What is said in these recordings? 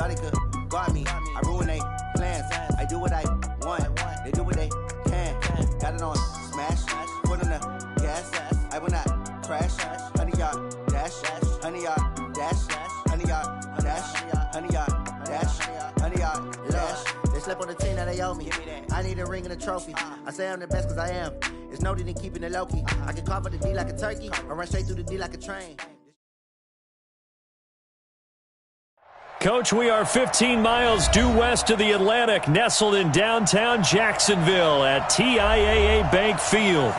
Nobody could guard me. I ruin they plans. I do what I want. They do what they can. Got it on smash. Put on the gas. I will not crash. 100-yard dash. 100-yard dash. 100-yard dash. 100-yard dash. 100-yard dash. They slept on the team that they owe me. I need a ring and a trophy. I say I'm the best cause I am. It's noted in keeping it low-key. I can carve up the D like a turkey or run straight through the D like a train. Coach, we are 15 miles due west of the Atlantic, nestled in downtown Jacksonville at TIAA Bank Field.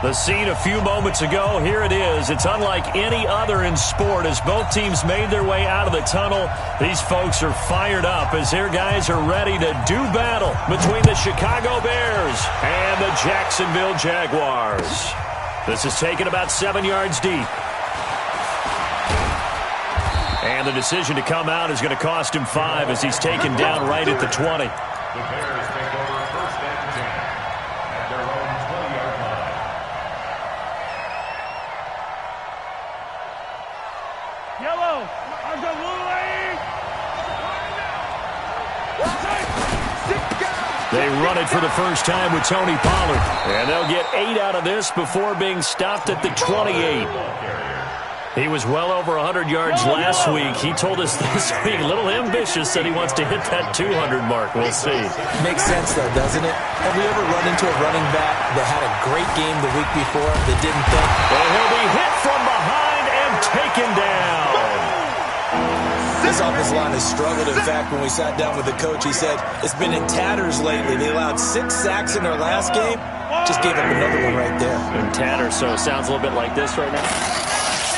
The scene a few moments ago, here it is. It's unlike any other in sport as both teams made their way out of the tunnel. These folks are fired up as their guys are ready to do battle between the Chicago Bears and the Jacksonville Jaguars. This is taken about 7 yards deep. And the decision to come out is going to cost him 5 as he's taken down right at the 20. The Bears take over first and 10 at their own 20-yard line. Yellow, on the lead. They run it for the first time with Tony Pollard. And they'll get 8 out of this before being stopped at the 28. He was well over 100 yards last week. He told us this week, a little ambitious, said he wants to hit that 200 mark. We'll see. Makes sense, though, doesn't it? Have we ever run into a running back that had a great game the week before that didn't think? And he'll be hit from behind and taken down. This offensive line has struggled. In fact, when we sat down with the coach, he said it's been in tatters lately. They allowed 6 sacks in their last game. Just gave up another one right there. In tatters, so it sounds a little bit like this right now.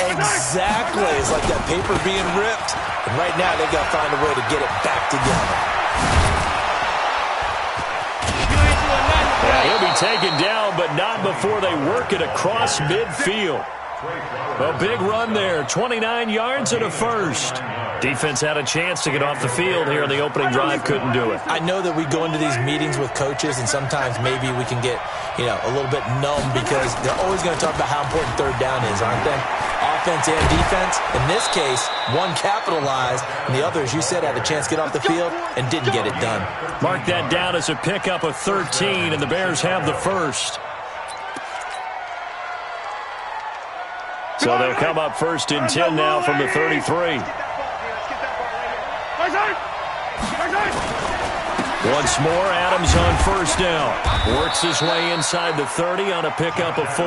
Exactly. It's like that paper being ripped. And right now, they've got to find a way to get it back together. Yeah, he'll be taken down, but not before they work it across midfield. A big run there, 29 yards and a first. Defense had a chance to get off the field here in the opening drive, couldn't do it. I know that we go into these meetings with coaches, and sometimes maybe we can get, a little bit numb because they're always going to talk about how important third down is, aren't they? Offense and defense. In this case, one capitalized, and the other, as you said, had a chance to get off the field and didn't get it done. Mark that down as a pickup of 13, and the Bears have the first. So they'll come up first and 10 now from the 33. Once more, Adams on first down. Works his way inside the 30 on a pickup of 4.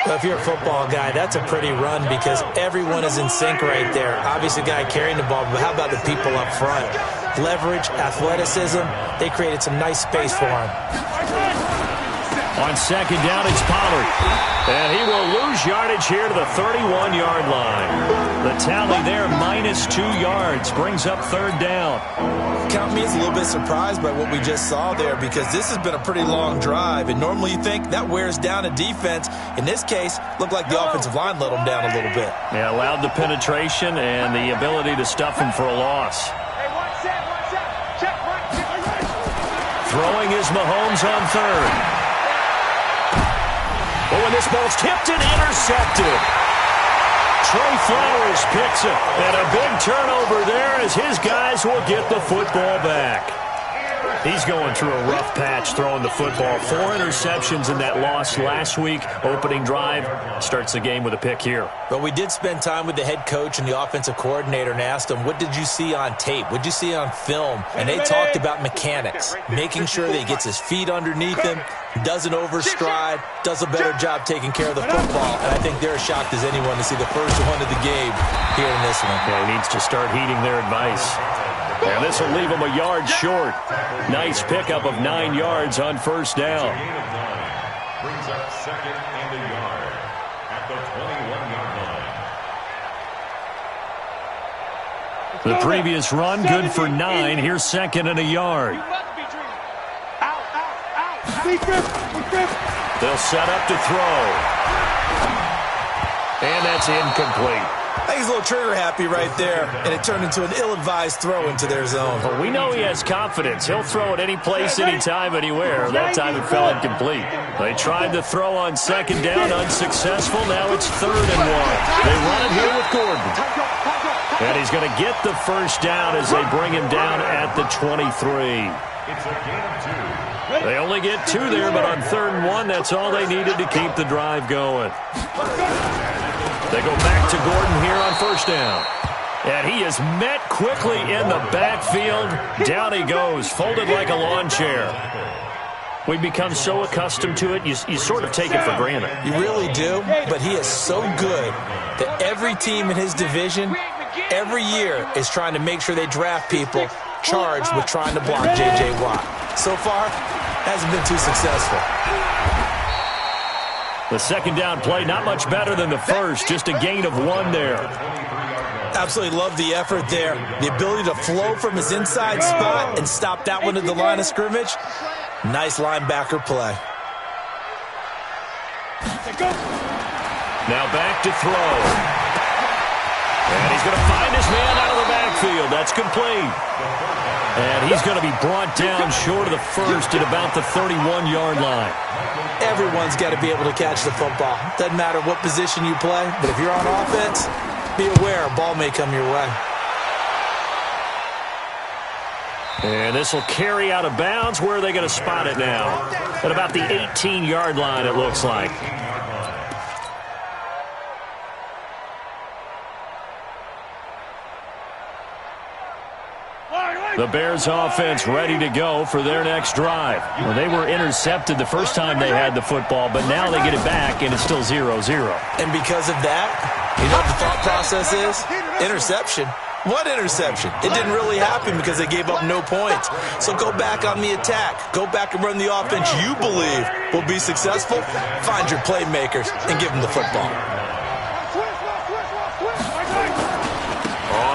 Well, if you're a football guy, that's a pretty run because everyone is in sync right there. Obviously, the guy carrying the ball, but how about the people up front? Leverage, athleticism, they created some nice space for him. On second down, it's Pollard. And he will lose yardage here to the 31-yard line. The tally there, -2 yards, brings up third down. Count me as a little bit surprised by what we just saw there because this has been a pretty long drive. And normally you think that wears down a defense. In this case, looked like the offensive line let them down a little bit. Yeah, allowed the penetration and the ability to stuff him for a loss. Throwing is Mahomes on third. Oh, and this ball's tipped and intercepted. Trey Flowers picks it. And a big turnover there as his guys will get the football back. He's going through a rough patch throwing the football. 4 interceptions in that loss last week. Opening drive starts the game with a pick here. But we did spend time with the head coach and the offensive coordinator and asked him, what did you see on tape? What did you see on film? And they talked about mechanics, making sure that he gets his feet underneath him, doesn't overstride, does a better job taking care of the football. And I think they're as shocked as anyone to see the first one of the game here in this one. Yeah, he needs to start heeding their advice. And this will leave him a yard short. Nice pickup of 9 yards on first down. Brings up second and a yard at the 21-yard line. The previous run, good for 9. Here's second and a yard. They'll set up to throw. And that's incomplete. I think he's a little trigger happy right there, and it turned into an ill-advised throw into their zone. Well, we know he has confidence. He'll throw it any place, anytime, anywhere. That time it fell incomplete. They tried to throw on second down, unsuccessful. Now it's 3rd and 1. They run it here with Gordon. And he's going to get the first down as they bring him down at the 23. It's a gain of 2. They only get 2 there, but on 3rd and 1, that's all they needed to keep the drive going. They go back to Gordon here on 1st down. And he is met quickly in the backfield. Down he goes, folded like a lawn chair. We become so accustomed to it, you sort of take it for granted. You really do, but he is so good that every team in his division, every year, is trying to make sure they draft people charged with trying to block J.J. Watt. So far, hasn't been too successful. The 2nd down play, not much better than the first, just a gain of 1 there. Absolutely love the effort there. The ability to flow from his inside spot and stop that one at the line of scrimmage. Nice linebacker play. Now back to throw. And he's going to find his man out of the backfield. That's complete. And he's going to be brought down short of the first at about the 31-yard line. Everyone's got to be able to catch the football. Doesn't matter what position you play, but if you're on offense, be aware a ball may come your way. And this will carry out of bounds. Where are they going to spot it now? At about the 18-yard line, it looks like. The Bears offense ready to go for their next drive. Well, they were intercepted the first time they had the football, but now they get it back, and it's still 0-0. And because of that, you know what the thought process is? Interception. What interception? It didn't really happen because they gave up no points. So go back on the attack. Go back and run the offense you believe will be successful. Find your playmakers and give them the football.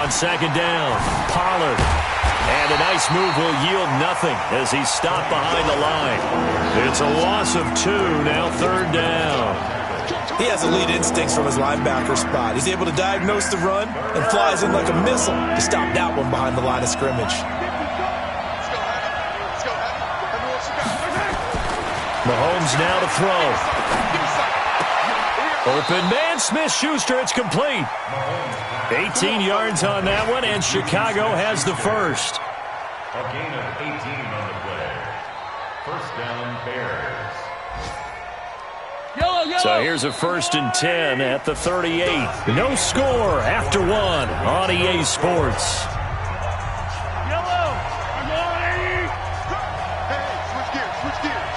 On 2nd down, Pollard. And a nice move will yield nothing as he's stopped behind the line. It's a loss of 2, now 3rd down. He has elite instincts from his linebacker spot. He's able to diagnose the run and flies in like a missile to stop that one behind the line of scrimmage. Mahomes now to throw. Open man, Smith-Schuster, it's complete. 18 yards on that one, and Chicago has the first. A gain of 18 on the play. 1st down, Bears. So here's a 1st and 10 at the 38. No score after 1 on EA Sports. Yellow, I'm on 80. Hey, switch gears.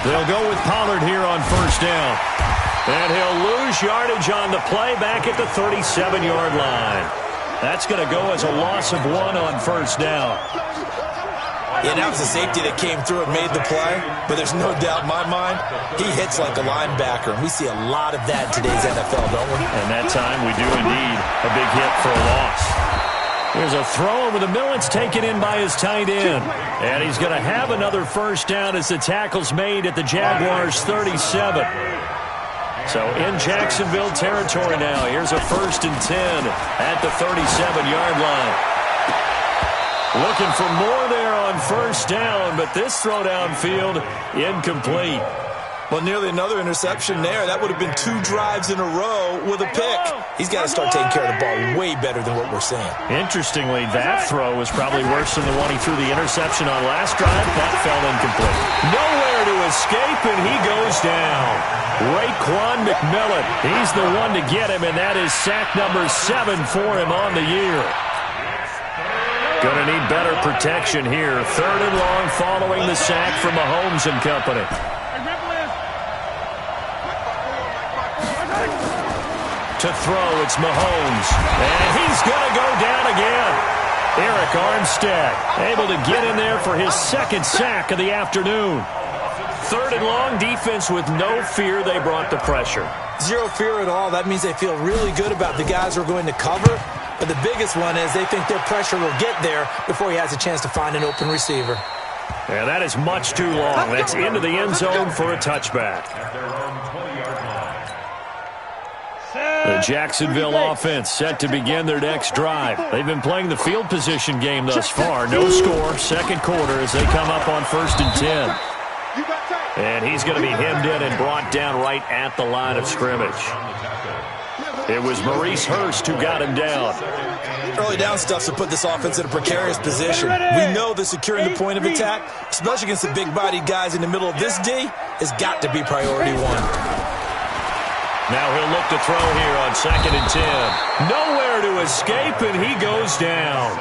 They'll go with Pollard here on 1st down. And he'll lose yardage on the play back at the 37-yard line. That's going to go as a loss of 1 on 1st down. Yeah, that was the safety that came through and made the play, but there's no doubt in my mind, he hits like a linebacker, and we see a lot of that in today's NFL, don't we? And that time we do indeed a big hit for a loss. There's a throw over the middle. It's taken in by his tight end. And he's going to have another 1st down as the tackle's made at the Jaguars' 37. So in Jacksonville territory now. Here's a 1st and 10 at the 37-yard line. Looking for more there on 1st down, but this throw downfield incomplete. Well, nearly another interception there. That would have been 2 drives in a row with a pick. He's got to start taking care of the ball way better than what we're seeing. Interestingly, that throw was probably worse than the one he threw the interception on last drive. That fell incomplete. Nowhere to escape, and he goes down. Raekwon McMillan, he's the one to get him, and that is sack number 7 for him on the year. Going to need better protection here. 3rd and long following the sack from Mahomes and company. To throw, it's Mahomes. And he's going to go down again. Eric Armstead able to get in there for his 2nd sack of the afternoon. 3rd and long, defense with no fear. They brought the pressure. Zero fear at all. That means they feel really good about the guys who are going to cover. But the biggest one is they think their pressure will get there before he has a chance to find an open receiver. Yeah, that is much too long. That's into the end zone for a touchback. The Jacksonville offense set to begin their next drive. They've been playing the field position game thus far. No score, 2nd quarter as they come up on 1st and 10. And he's going to be hemmed in and brought down right at the line of scrimmage. It was Maurice Hurst who got him down. Early down stuff to put this offense in a precarious position. We know that securing the point of attack, especially against the big-bodied guys in the middle of this D, has got to be priority one. Now he'll look to throw here on 2nd and 10. Nowhere to escape, and he goes down.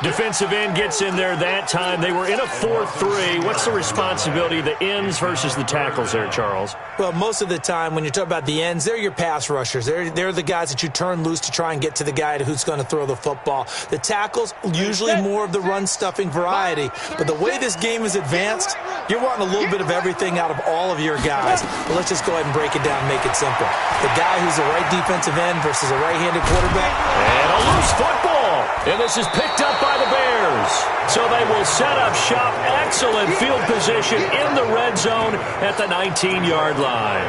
Defensive end gets in there that time. They were in a 4-3. What's the responsibility of the ends versus the tackles there, Charles? Well, most of the time when you talk about the ends, they're your pass rushers. They're the guys that you turn loose to try and get to the guy who's going to throw the football. The tackles, usually more of the run-stuffing variety. But the way this game is advanced, you're wanting a little bit of everything out of all of your guys. But let's just go ahead and break it down and make it simple. The guy who's a right defensive end versus a right-handed quarterback. And a loose football. And this is picked up by the Bears. So they will set up shop. Excellent field position in the red zone at the 19-yard line.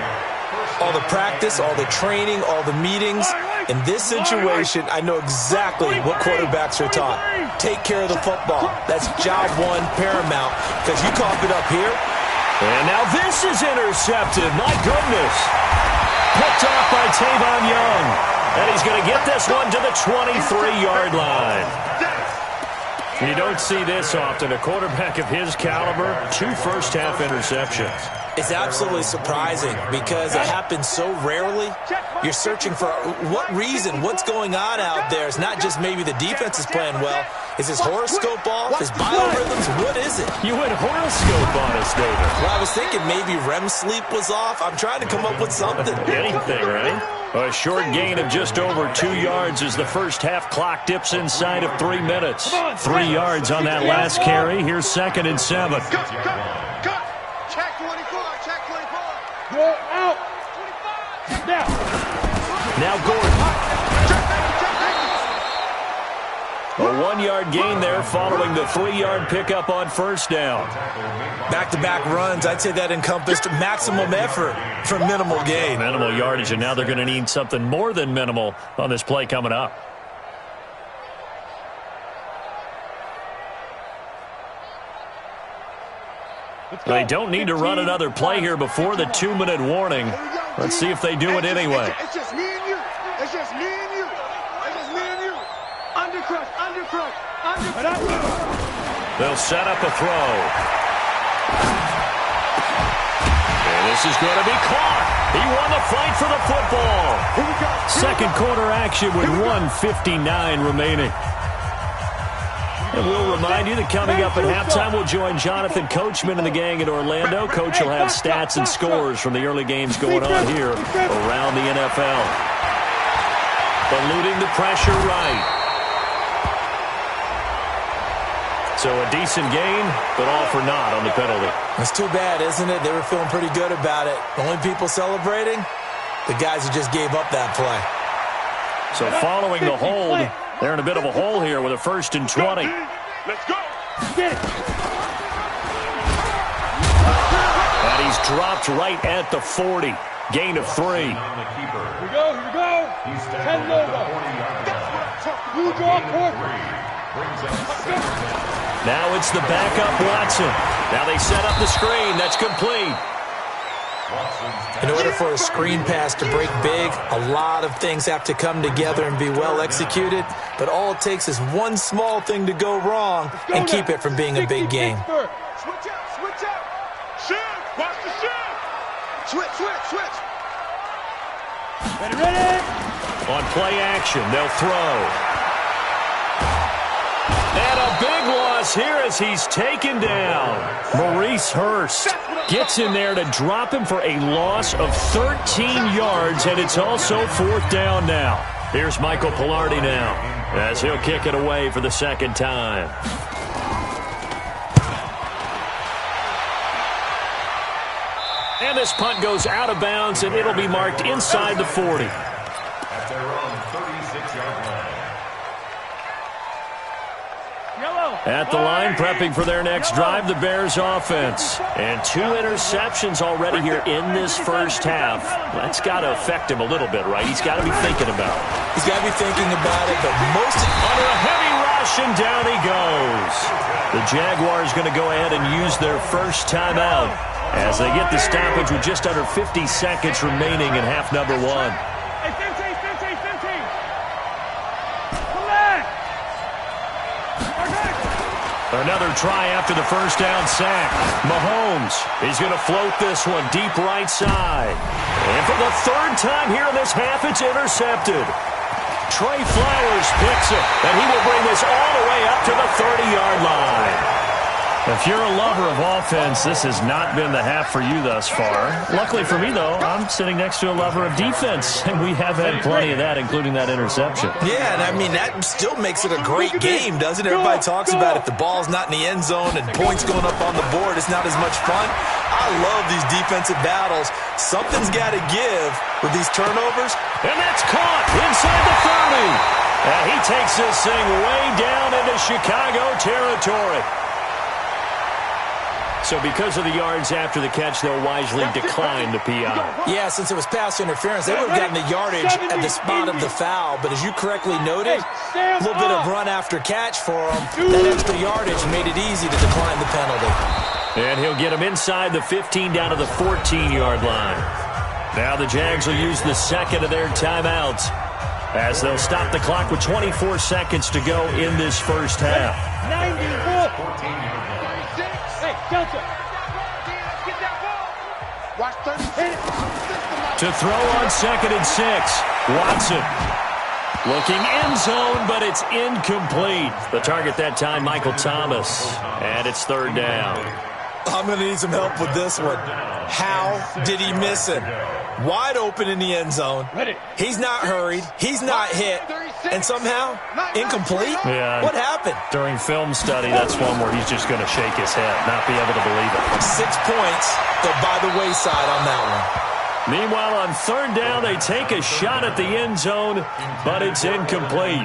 All the practice, all the training, all the meetings. In this situation, I know exactly what quarterbacks are taught. Take care of the football. That's job one, paramount, because you cough it up here. And now this is intercepted. My goodness. Picked off by Tavon Young. And he's going to get this one to the 23-yard line. You don't see this often. A quarterback of his caliber, 2 first-half interceptions. It's absolutely surprising because it happens so rarely. You're searching for what reason, what's going on out there. It's not just maybe the defense is playing well. Is his horoscope off? His biorhythms? What is it? You went horoscope on us, David. Well, I was thinking maybe REM sleep was off. I'm trying to come up with something. Anything, right? A short gain of just over 2 yards as the first half clock dips inside of 3 minutes. 3 yards on that last carry. Here's 2nd and 7. Cut. Check 24. Check 24. Go out. 25. Now Gordon. A 1-yard gain there following the 3-yard pickup on first down. Back-to-back runs, I'd say that encompassed maximum effort for minimal gain. Minimal yardage, and now they're going to need something more than minimal on this play coming up. They don't need to run another play here before the 2-minute warning. Let's see if they do it anyway. It's just me and you. It's just me and you. It's just me and you. Undercrush. They'll set up a throw. And this is going to be caught. He won the fight for the football. Second quarter action with 1:59 remaining. And we'll remind you that coming up at halftime, we'll join Jonathan Coachman and the gang in Orlando. Coach will have stats and scores from the early games going on here around the NFL. Eluding the pressure right. So a decent gain, but all for naught on the penalty. It's too bad, isn't it? They were feeling pretty good about it. The only people celebrating, the guys who just gave up that play. So following the hold, they're in a bit of a hole here with a 1st and 20. Let's go. Get it. And he's dropped right at the 40. Gain of 3. Here we go. 10 logo. You draw court. Now it's the backup Watson. Now they set up the screen. That's complete. In order for a screen pass to break big, a lot of things have to come together and be well executed. But all it takes is one small thing to go wrong and keep it from being a big game. Switch out. Shift. Watch the shift. Switch. Ready. On play action, they'll throw. And a big loss here as he's taken down. Maurice Hurst gets in there to drop him for a loss of 13 yards, and it's also 4th down now. Here's Michael Pilardi now as he'll kick it away for the 2nd time. And this punt goes out of bounds, and it'll be marked inside the 40. At their own 36-yard line. At the line, prepping for their next drive, the Bears offense. And 2 interceptions already here in this first half. That's got to affect him a little bit, right? He's got to be thinking about it. He's got to be thinking about it, but most... Under a heavy rush, and down he goes. The Jaguars going to go ahead and use their first timeout as they get the stoppage with just under 50 seconds remaining in half number 1. Another try after the first down sack. Mahomes, he's going to float this one deep right side. And for the third time here in this half, it's intercepted. Trey Flowers picks it, and he will bring this all the way up to the 30-yard line. If you're a lover of offense, this has not been the half for you thus far. Luckily for me, though, I'm sitting next to a lover of defense, and we have had plenty of that, including that interception. Yeah, and I mean, that still makes it a great game, doesn't it? Everybody talks about if the ball's not in the end zone and points going up on the board, it's not as much fun. I love these defensive battles. Something's got to give with these turnovers. And that's caught inside the 30. And he takes this thing way down into Chicago territory. So because of the yards after the catch, they'll wisely decline the PI. Yeah, since it was pass interference, they would have gotten the yardage at the spot of the foul. But as you correctly noted, a little bit of run after catch for them. That extra yardage made it easy to decline the penalty. And he'll get him inside the 15 down to the 14-yard line. Now the Jags will use the second of their timeouts as they'll stop the clock with 24 seconds to go in this first half. 94. Hey, Delta. Get that ball. Watch 30. To throw on 2nd and 6. Watson looking end zone, but it's incomplete. The target that time, Michael Thomas. And it's 3rd down. I'm going to need some help with this one. How did he miss it? Wide open in the end zone. He's not hurried. He's not hit. And somehow, incomplete? Yeah. What happened? During film study, that's one where he's just going to shake his head, not be able to believe it. 6 points, go by the wayside on that one. Meanwhile, on 3rd down, they take a shot at the end zone, but it's incomplete.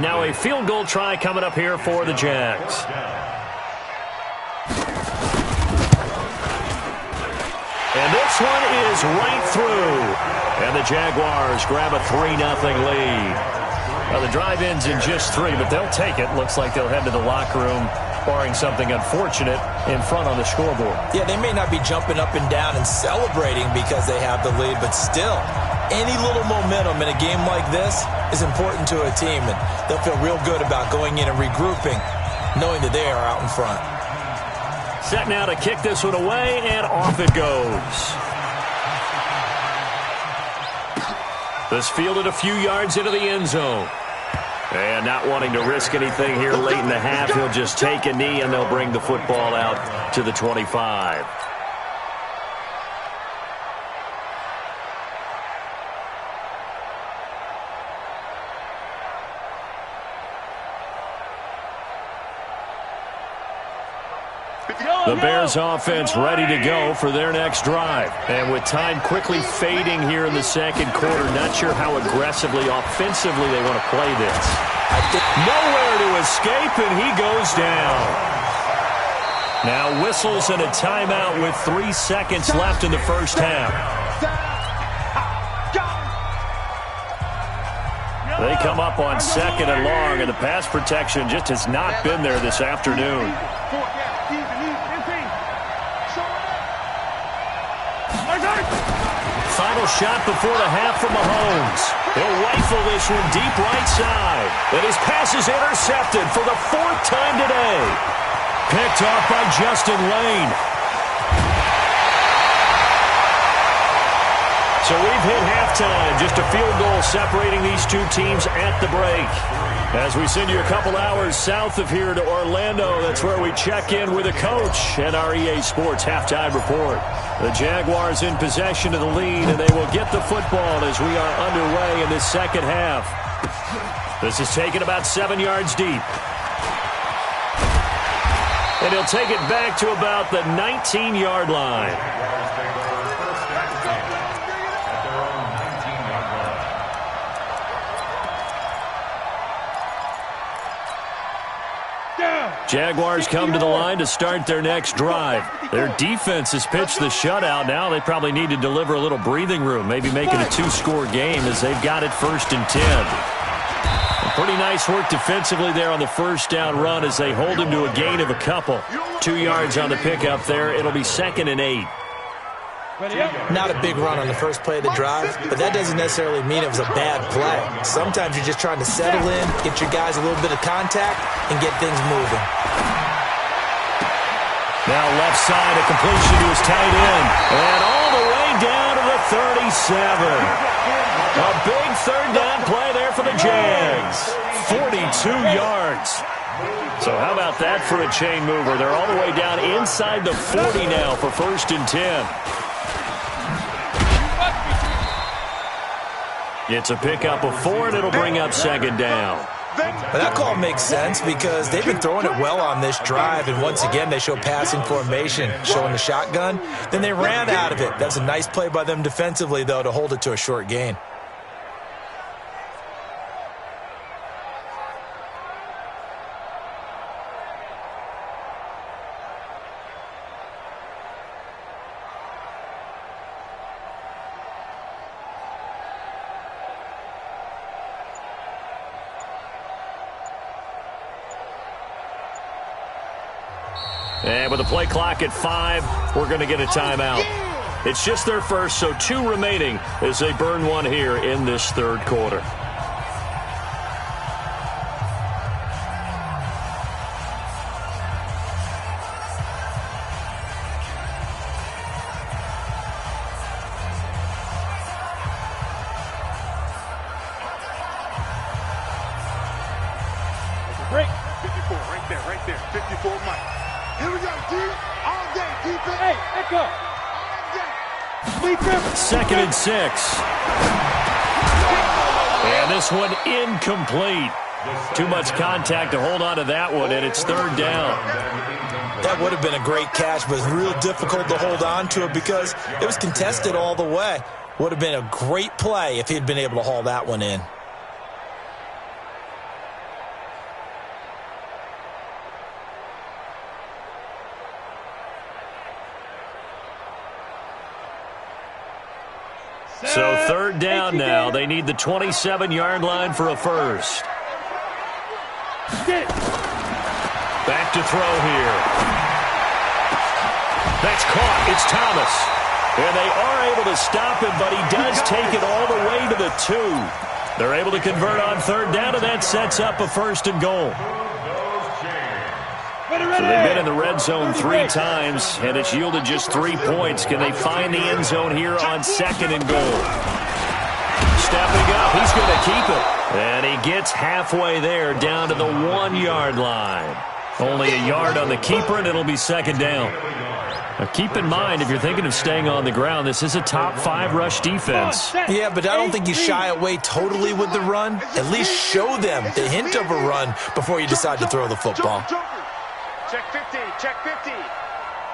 Now a field goal try coming up here for the Jags. And this one is right through. And the Jaguars grab a 3-0 lead. Now the drive ends in just 3, but they'll take it. Looks like they'll head to the locker room, barring something unfortunate, in front on the scoreboard. Yeah, they may not be jumping up and down and celebrating because they have the lead, but still, any little momentum in a game like this is important to a team, and they'll feel real good about going in and regrouping, knowing that they are out in front. Set now to kick this one away, and off it goes. This fielded a few yards into the end zone. And not wanting to risk anything here late in the half, he'll just take a knee, and they'll bring the football out to the 25. The Bears offense ready to go for their next drive. And with time quickly fading here in the second quarter, not sure how aggressively, offensively they want to play this. Nowhere to escape, and he goes down. Now whistles and a timeout with 3 seconds left in the first half. They come up on 2nd and long, and the pass protection just has not been there this afternoon. Final shot before the half from Mahomes. He'll rifle this one deep right side. And his pass is intercepted for the 4th time today. Picked off by Justin Lane. So we've hit halftime. Just a field goal separating these two teams at the break. As we send you a couple hours south of here to Orlando, that's where we check in with a coach at our EA Sports Halftime Report. The Jaguars in possession of the lead, and they will get the football as we are underway in this second half. This is taken about 7 yards deep. And he'll take it back to about the 19-yard line. Jaguars come to the line to start their next drive. Their defense has pitched the shutout. Now they probably need to deliver a little breathing room, maybe make it a 2-score game as they've got it 1st and 10. Pretty nice work defensively there on the first down run as they hold him to a gain of a couple. 2 yards on the pickup there. It'll be 2nd and 8. Not a big run on the first play of the drive, but that doesn't necessarily mean it was a bad play. Sometimes you're just trying to settle in, get your guys a little bit of contact, and get things moving. Now left side, a completion to his tight end. And all the way down to the 37. A big third down play there for the Jags. 42 yards. So how about that for a chain mover? They're all the way down inside the 40 now for 1st and 10. It's a pickup of 4, and it'll bring up 2nd down. But that call makes sense because they've been throwing it well on this drive, and once again they show passing formation, showing the shotgun. Then they ran out of it. That's a nice play by them defensively, though, to hold it to a short gain. And with the play clock at 5, we're going to get a timeout. It's just their first, so 2 remaining as they burn 1 here in this 3rd quarter. Break. 54, right there. 54, Mike. Here we go, D. All day, defense. Hey, echo. All day. 2nd and 6. And this one incomplete. Too much contact to hold on to that one, and it's 3rd down. That would have been a great catch, but it's real difficult to hold on to it because it was contested all the way. Would have been a great play if he'd been able to haul that one in. So 3rd down now. They need the 27-yard line for a first. Back to throw here. That's caught. It's Thomas. And they are able to stop him, but he does take it all the way to the 2. They're able to convert on 3rd down, and that sets up a 1st and goal. So they've been in the red zone 3 times, and it's yielded just 3 points. Can they find the end zone here on 2nd and goal? Stepping up, he's going to keep it. And he gets halfway there, down to the 1-yard line. Only a yard on the keeper, and it'll be 2nd down. Now keep in mind, if you're thinking of staying on the ground, this is a top 5 rush defense. Yeah, but I don't think you shy away totally with the run. At least show them the hint of a run before you decide to throw the football. Check 50, check 50.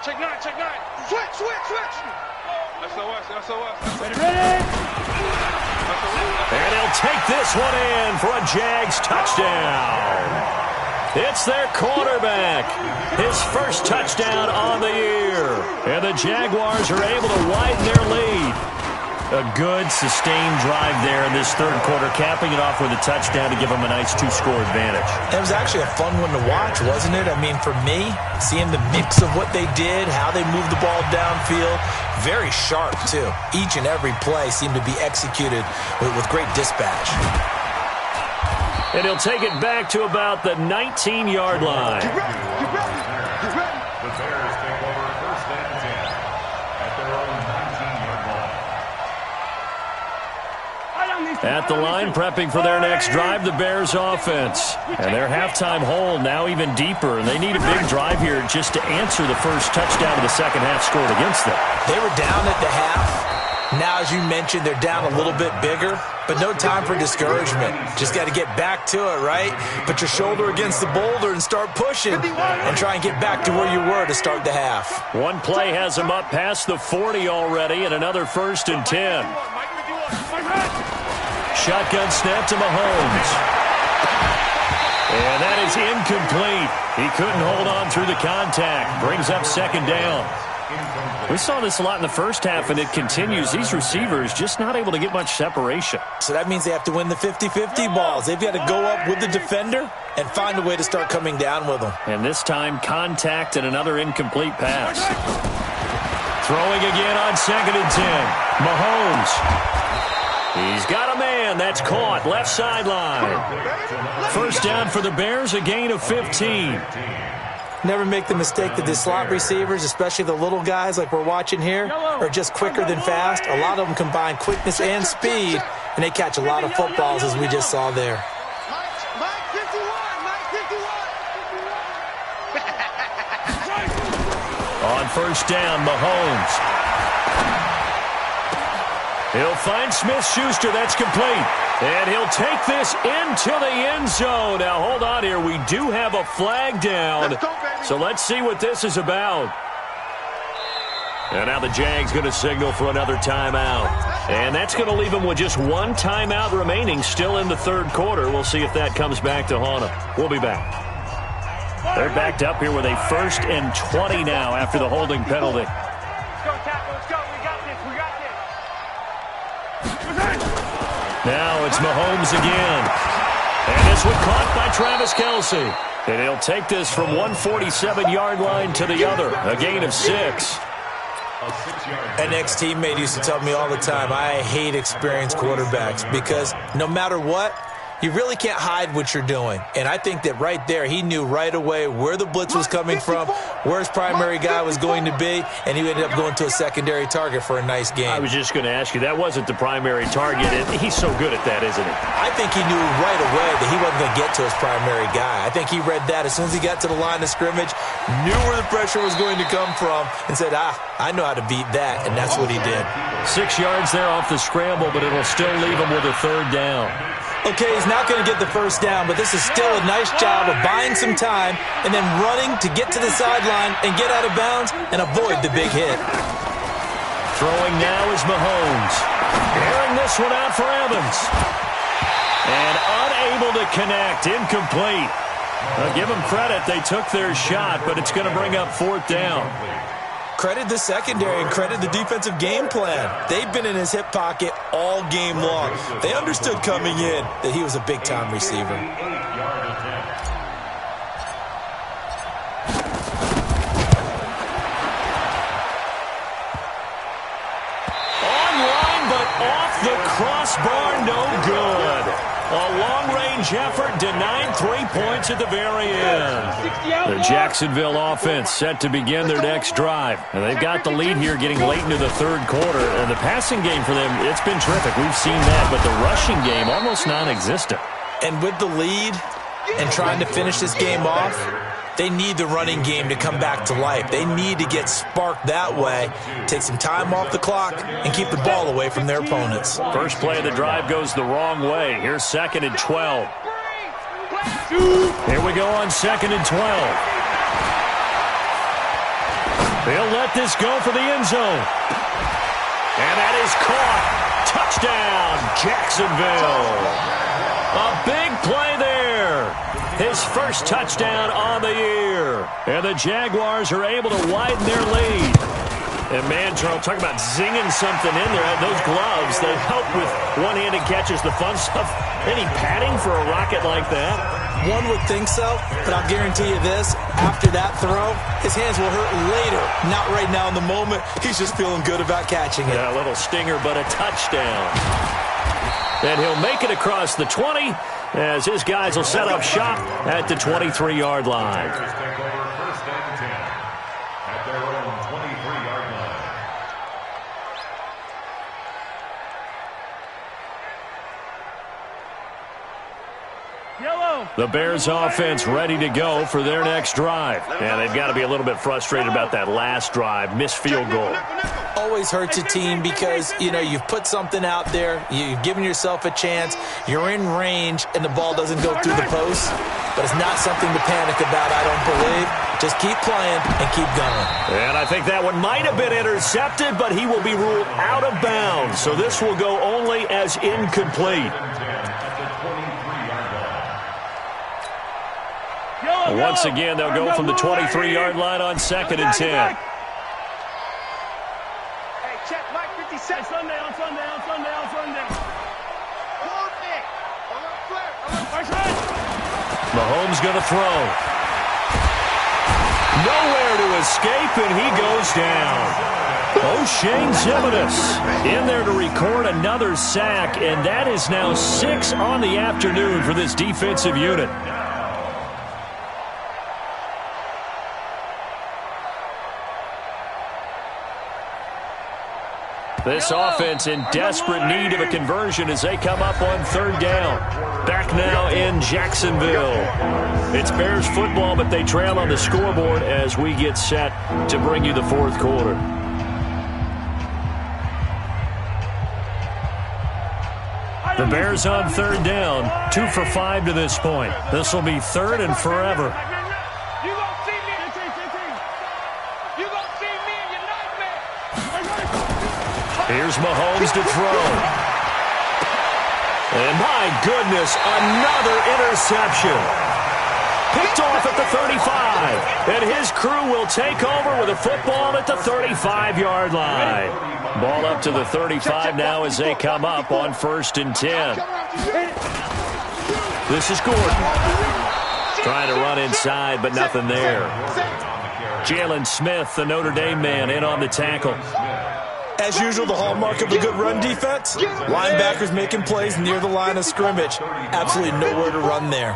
Check 9, check 9. Switch. SOS. Ready? And he'll take this one in for a Jags touchdown. It's their quarterback. His first touchdown on the year. And the Jaguars are able to widen their lead. A good, sustained drive there in this 3rd quarter, capping it off with a touchdown to give them a nice 2-score advantage. It was actually a fun one to watch, wasn't it? I mean, for me, seeing the mix of what they did, how they moved the ball downfield, very sharp, too. Each and every play seemed to be executed with great dispatch. And he'll take it back to about the 19-yard line. The Bears take over 1st and 10 at their own 19-yard line. At the line, prepping for their next drive, the Bears offense. And their halftime hole now even deeper, and they need a big drive here just to answer the first touchdown of the second half scored against them. They were down at the half. Now, as you mentioned, they're down a little bit bigger, but no time for discouragement. Just got to get back to it, right? Put your shoulder against the boulder and start pushing and try and get back to where you were to start the half. One play has them up past the 40 already, and another 1st and 10. Shotgun snap to Mahomes. And that is incomplete. He couldn't hold on through the contact. Brings up 2nd down. We saw this a lot in the first half, and it continues. These receivers just not able to get much separation. So that means they have to win the 50-50 balls. They've got to go up with the defender and find a way to start coming down with them. And this time, contact and another incomplete pass. Throwing again on 2nd and 10. Mahomes. He's got a man. That's caught. Left sideline. First down for the Bears, a gain of 15. Never make the mistake that the slot receivers, especially the little guys like we're watching here, are just quicker than fast. A lot of them combine quickness and speed, and they catch a lot of footballs, as we just saw there. Mike 51, Mike 51. On first down, Mahomes. He'll find Smith-Schuster. That's complete. And he'll take this into the end zone. Now, hold on here. We do have a flag down. So let's see what this is about. And now the Jags going to signal for another timeout. And that's going to leave them with just one timeout remaining still in the third quarter. We'll see if that comes back to haunt them. We'll be back. They're backed up here with a 1st and 20 now after the holding penalty. Let's go, tackle. Let's go. We got this. We got this. Now it's Mahomes again. And this one caught by Travis Kelce. And he'll take this from 147-yard line to the other. A gain of 6. An ex-teammate used to tell me all the time, I hate experienced quarterbacks because no matter what, you really can't hide what you're doing. And I think that right there, he knew right away where the blitz was coming from, where his primary guy was going to be, and he ended up going to a secondary target for a nice game. I was just going to ask you, that wasn't the primary target. He's so good at that, isn't he? I think he knew right away that he wasn't going to get to his primary guy. I think he read that as soon as he got to the line of scrimmage, knew where the pressure was going to come from, and said, I know how to beat that, and that's what he did. 6 yards there off the scramble, but it'll still leave him with a 3rd down. Okay, he's not going to get the first down, but this is still a nice job of buying some time and then running to get to the sideline and get out of bounds and avoid the big hit. Throwing now is Mahomes. Airing this one out for Evans. And unable to connect. Incomplete. Give them credit. They took their shot, but it's going to bring up 4th down. Credit the secondary and credit the defensive game plan. They've been in his hip pocket all game long. They understood coming in that he was a big-time receiver. Online, but off the crossbar, no good. A long-range effort denied 3 points at the very end. The Jacksonville offense set to begin their next drive. And they've got the lead here getting late into the third quarter. And the passing game for them, it's been terrific. We've seen that. But the rushing game, almost non-existent. And with the lead and trying to finish this game off, they need the running game to come back to life. They need to get sparked that way, take some time off the clock, and keep the ball away from their opponents. First play of the drive goes the wrong way. Here's 2nd and 12. Here we go on 2nd and 12. They'll let this go for the end zone. And that is caught. Touchdown, Jacksonville. A big play there. His first touchdown on the year. And the Jaguars are able to widen their lead. And, man, Charles, talk about zinging something in there. Those gloves, they help with one-handed catches, the fun stuff. Any padding for a rocket like that? One would think so, but I'll guarantee you this. After that throw, his hands will hurt later. Not right now in the moment. He's just feeling good about catching it. Yeah, a little stinger, but a touchdown. And he'll make it across the 20 as his guys will set up shop at the 23-yard line. First and 10 at their own 23-yard line. The Bears offense ready to go for their next drive. And they've got to be a little bit frustrated about that last drive, missed field goal. Always hurts a team because, you've put something out there, you've given yourself a chance, you're in range, and the ball doesn't go through the post. But it's not something to panic about, I don't believe. Just keep playing and keep going. And I think that one might have been intercepted, but he will be ruled out of bounds. So this will go only as incomplete. Once again, they'll go from the 23-yard line on 2nd and 10. Hey, check Mike 56. Sunday. Mahomes going to throw. Nowhere to escape, and he goes down. O'Shane Zimenez in there to record another sack, and that is now 6 on the afternoon for this defensive unit. This offense in desperate need of a conversion as they come up on 3rd down. Back now in Jacksonville. It's Bears football, but they trail on the scoreboard as we get set to bring you the 4th quarter. The Bears on 3rd down, 2 for 5 to this point. This will be 3rd and forever. Here's Mahomes to throw. And my goodness, another interception. Picked off at the 35. And his crew will take over with a football at the 35-yard line. Ball up to the 35 now as they come up on 1st and 10. This is Gordon. Trying to run inside, but nothing there. Jalen Smith, the Notre Dame man, in on the tackle. As usual, the hallmark of a good run defense. Linebackers making plays near the line of scrimmage. Absolutely nowhere to run there.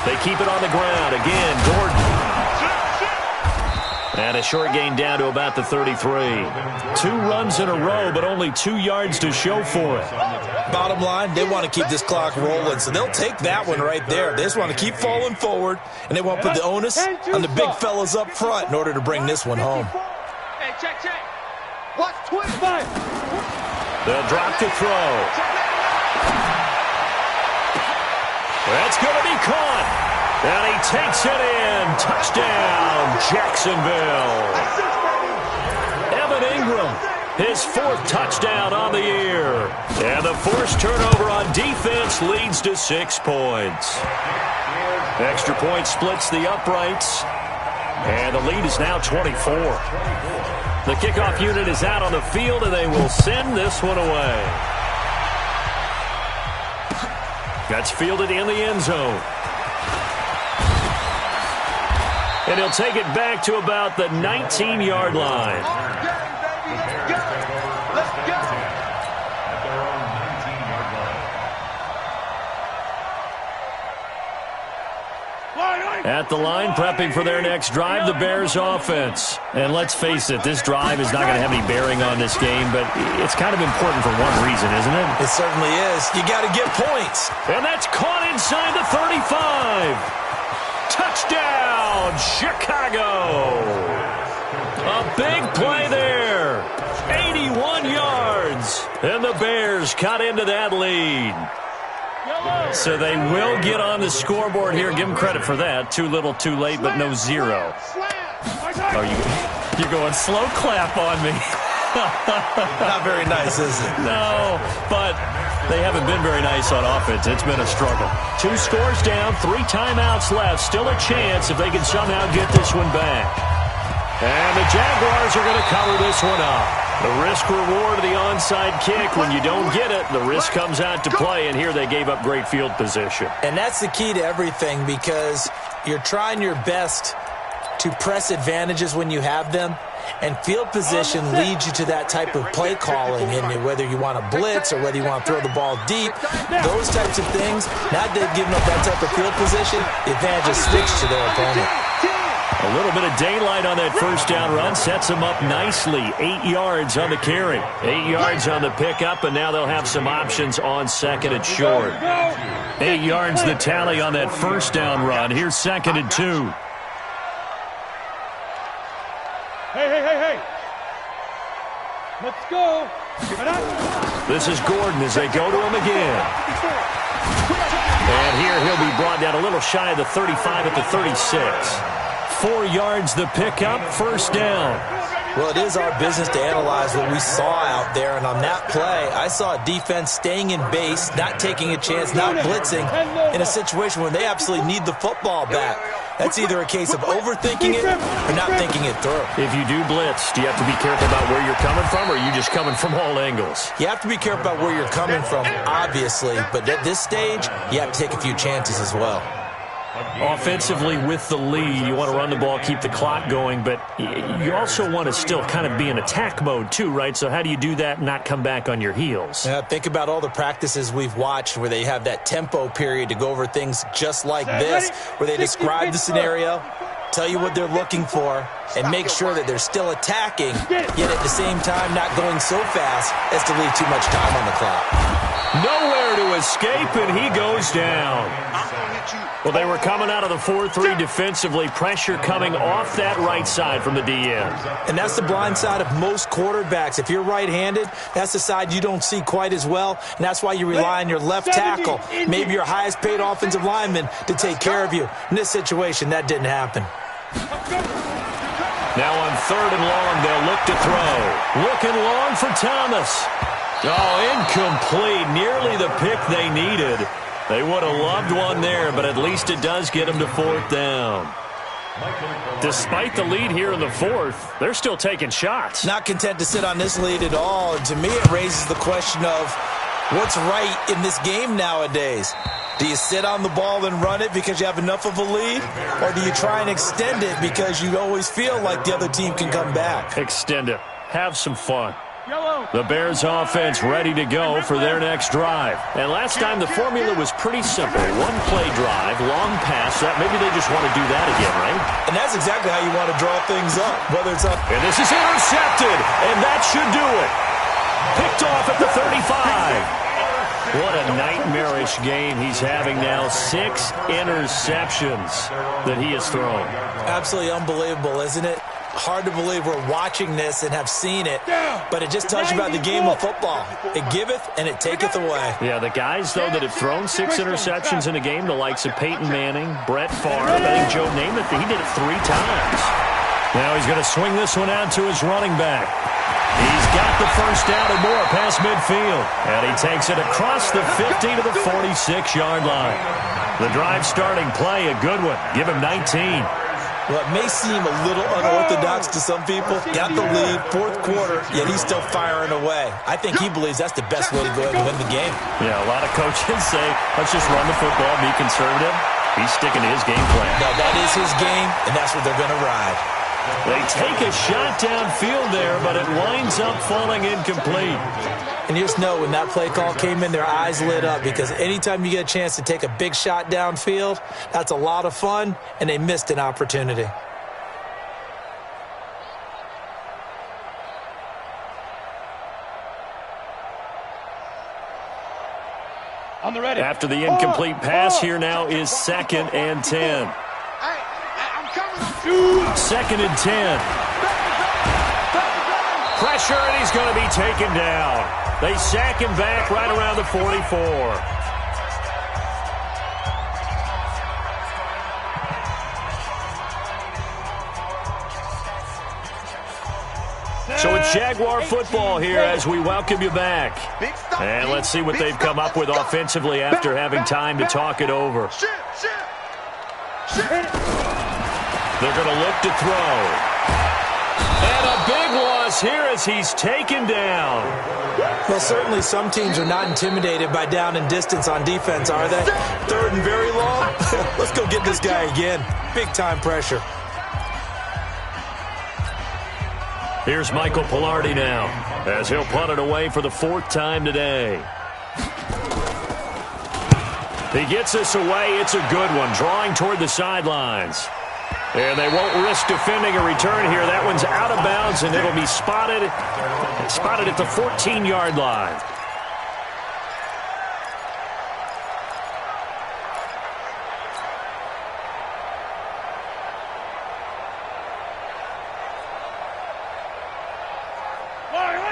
They keep it on the ground. Again, Gordon. And a short gain down to about the 33. 2 runs in a row, but only 2 yards to show for it. Bottom line, they want to keep this clock rolling, so they'll take that one right there. They just want to keep falling forward, and they want to put the onus on the big fellas up front in order to bring this one home. Hey, check. Watch 25. They'll drop to throw. That's going to be caught. And he takes it in. Touchdown, Jacksonville. Evan Ingram, his 4th touchdown on the year. And the forced turnover on defense leads to 6 points. Extra point splits the uprights. And the lead is now 24. The kickoff unit is out on the field, and they will send this one away. That's fielded in the end zone. And he'll take it back to about the 19-yard line. At the line, prepping for their next drive, the Bears offense. And let's face it, this drive is not going to have any bearing on this game, but it's kind of important for one reason, isn't it? It certainly is. You got to get points. And that's caught inside the 35. Touchdown, Chicago. A big play there. 81 yards. And the Bears cut into that lead. So they will get on the scoreboard here. Give them credit for that. Too little, too late, but no 0. Oh, you're going slow clap on me. Not very nice, is it? No, but they haven't been very nice on offense. It's been a struggle. 2 scores down, 3 timeouts left. Still a chance if they can somehow get this one back. And the Jaguars are going to cover this one up. The risk-reward of the onside kick, when you don't get it, the risk comes out to play, and here they gave up great field position. And that's the key to everything, because you're trying your best to press advantages when you have them, and field position leads you to that type of play calling, and whether you want to blitz or whether you want to throw the ball deep, those types of things, not giving up that type of field position, the advantage is switched to their opponent. A little bit of daylight on that first down run sets them up nicely. 8 yards on the carry. 8 yards on the pickup, and now they'll have some options on 2nd and short. 8 yards the tally on that first down run. Here's 2nd and 2. Hey. Let's go. This is Gordon as they go to him again. And here he'll be brought down a little shy of the 35 at the 36. 4 yards the pickup, first down. Well, it is our business to analyze what we saw out there, and on that play, I saw a defense staying in base, not taking a chance, not blitzing, in a situation where they absolutely need the football back. That's either a case of overthinking it or not thinking it through. If you do blitz, do you have to be careful about where you're coming from, or are you just coming from all angles? You have to be careful about where you're coming from, obviously, but at this stage, you have to take a few chances as well. Offensively with the lead, you want to run the ball, keep the clock going, but you also want to still kind of be in attack mode too, right? So how do you do that and not come back on your heels? Yeah, think about all the practices we've watched where they have that tempo period to go over things just like this, where they describe the scenario, tell you what they're looking for, and make sure that they're still attacking, yet at the same time not going so fast as to leave too much time on the clock. Nowhere to escape, and he goes down. Well, they were coming out of the 4-3 defensively. Pressure coming off that right side from the DN. And that's the blind side of most quarterbacks. If you're right-handed, that's the side you don't see quite as well, and that's why you rely on your left tackle, maybe your highest-paid offensive lineman, to take care of you. In this situation, that didn't happen. Now on 3rd and long, they'll look to throw. Looking long for Thomas. Oh, incomplete. Nearly the pick they needed. They would have loved one there, but at least it does get them to 4th down. Despite the lead here in the 4th, they're still taking shots. Not content to sit on this lead at all. And to me, it raises the question of what's right in this game nowadays. Do you sit on the ball and run it because you have enough of a lead? Or do you try and extend it because you always feel like the other team can come back? Extend it. Have some fun. The Bears offense ready to go for their next drive. And last time the formula was pretty simple. One play drive, long pass. Maybe they just want to do that again, right? And that's exactly how you want to draw things up, whether it's up. And this is intercepted, and that should do it. Picked off at the 35. What a nightmarish game he's having now. 6 interceptions that he has thrown. Absolutely unbelievable, isn't it? Hard to believe we're watching this and have seen it, but it just tells you about the game of football. It giveth and it taketh away. Yeah, the guys, though, that have thrown 6 interceptions in a game, the likes of Peyton Manning, Brett Favre, I think Joe Namath, he did it 3 times. Now he's going to swing this one out to his running back. He's got the first down and more past midfield, and he takes it across the 50 to the 46-yard line. The drive starting play, a good one. Give him 19. Well, it may seem a little unorthodox to some people. Got the lead, 4th quarter, yet he's still firing away. I think he believes that's the best way to go ahead and win the game. Yeah, a lot of coaches say, let's just run the football, be conservative. He's sticking to his game plan. No, that is his game, and that's what they're going to ride. They take a shot downfield there, but it winds up falling incomplete. And you just know when that play call came in, their eyes lit up, because anytime you get a chance to take a big shot downfield, that's a lot of fun, and they missed an opportunity. On the ready. After the incomplete pass, here now is 2nd and 10. Second and 10. Pressure, and he's going to be taken down. They sack him back right around the 44. So it's Jaguar football here as we welcome you back. And let's see what they've come up with offensively after having time to talk it over. They're going to look to throw. And a big loss here as he's taken down. Well, certainly some teams are not intimidated by down and distance on defense, are they? 3rd and very long? Let's go get this guy again. Big-time pressure. Here's Michael Pilardi now as he'll punt it away for the 4th time today. He gets this away. It's a good one, drawing toward the sidelines. And they won't risk defending a return here. That one's out of bounds, and it'll be spotted at the 14-yard line.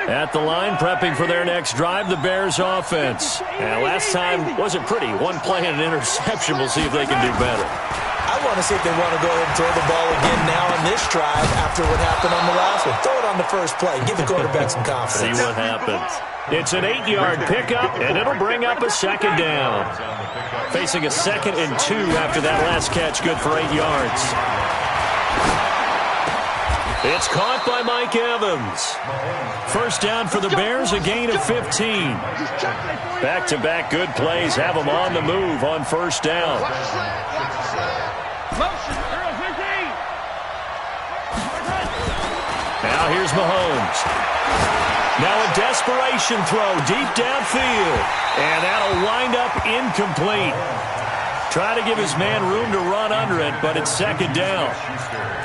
At the line, prepping for their next drive, the Bears offense. And last time wasn't pretty. One play and an interception. We'll see if they can do better. I want to see if they want to go ahead and throw the ball again now on this drive after what happened on the last one. Throw it on the first play. Give the quarterback some confidence. See what happens. It's an 8-yard pickup, and it'll bring up a 2nd down. Facing a 2nd and 2 after that last catch, good for 8 yards. It's caught by Mike Evans. First down for the Bears, a gain of 15. Back-to-back good plays have them on the move on 1st down. Motion. 0-15. Now here's Mahomes. Now a desperation throw deep downfield. And that'll wind up incomplete. Try to give his man room to run under it, but it's second down.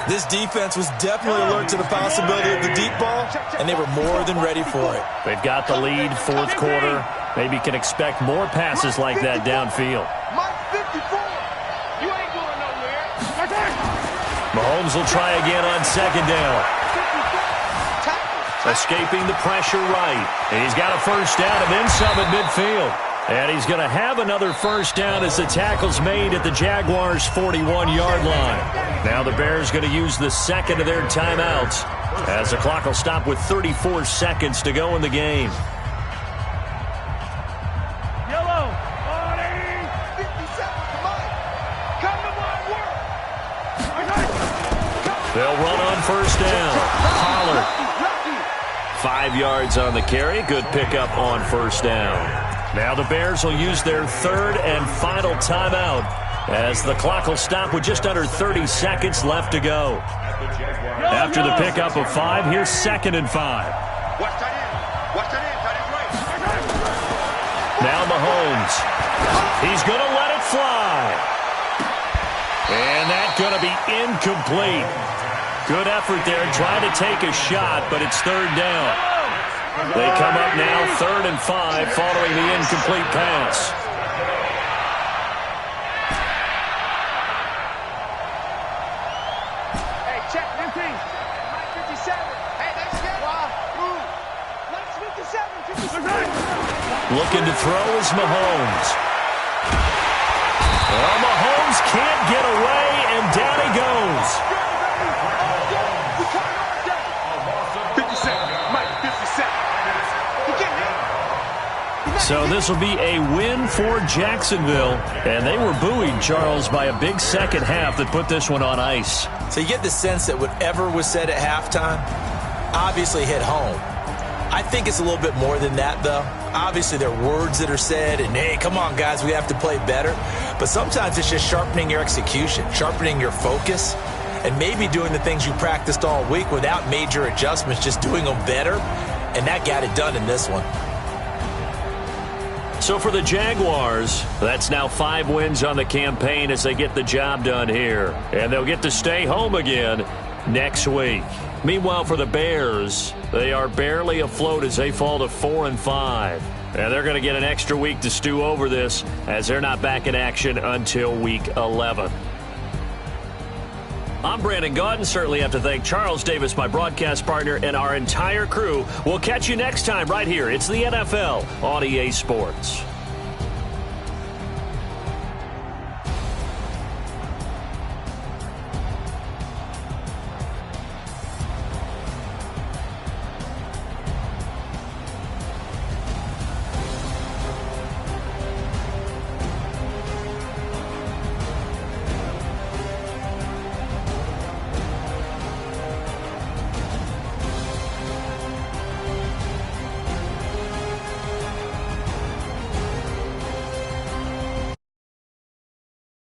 This defense was definitely alert to the possibility of the deep ball, and they were more than ready for it. They've got the lead, fourth quarter. Maybe can expect more passes like that downfield. You ain't going nowhere. Mahomes will try again on second down. Escaping the pressure right. And he's got a first down and then some at midfield. And he's going to have another first down as the tackle's made at the Jaguars' 41-yard line. Now the Bears going to use the second of their timeouts as the clock will stop with 34 seconds to go in the game. Yellow. 57. Come to my work. They'll run on first down. Pollard. 5 yards on the carry. Good pickup on first down. Now the Bears will use their third and final timeout as the clock will stop with just under 30 seconds left to go. After the pickup of 5, here's 2nd and 5. Now Mahomes. He's going to let it fly. And that's going to be incomplete. Good effort there trying to take a shot, but it's third down. They come up now 3rd and 5 following the incomplete pass. Hey, check 15. 57. Hey, that's good. Move. 57. Looking to throw is Mahomes. Well, Mahomes can't get away, and down he goes. 57. Mike, 57. So this will be a win for Jacksonville. And they were buoyed, Charles, by a big second half that put this one on ice. So you get the sense that whatever was said at halftime obviously hit home. I think it's a little bit more than that, though. Obviously, there are words that are said, and, hey, come on, guys, we have to play better. But sometimes it's just sharpening your execution, sharpening your focus, and maybe doing the things you practiced all week without major adjustments, just doing them better. And that got it done in this one. So for the Jaguars, that's now 5 wins on the campaign as they get the job done here. And they'll get to stay home again next week. Meanwhile, for the Bears, they are barely afloat as they fall to 4 and 5. And they're going to get an extra week to stew over this as they're not back in action until week 11. I'm Brandon Gaudin. Certainly have to thank Charles Davis, my broadcast partner, and our entire crew. We'll catch you next time right here. It's the NFL on EA Sports.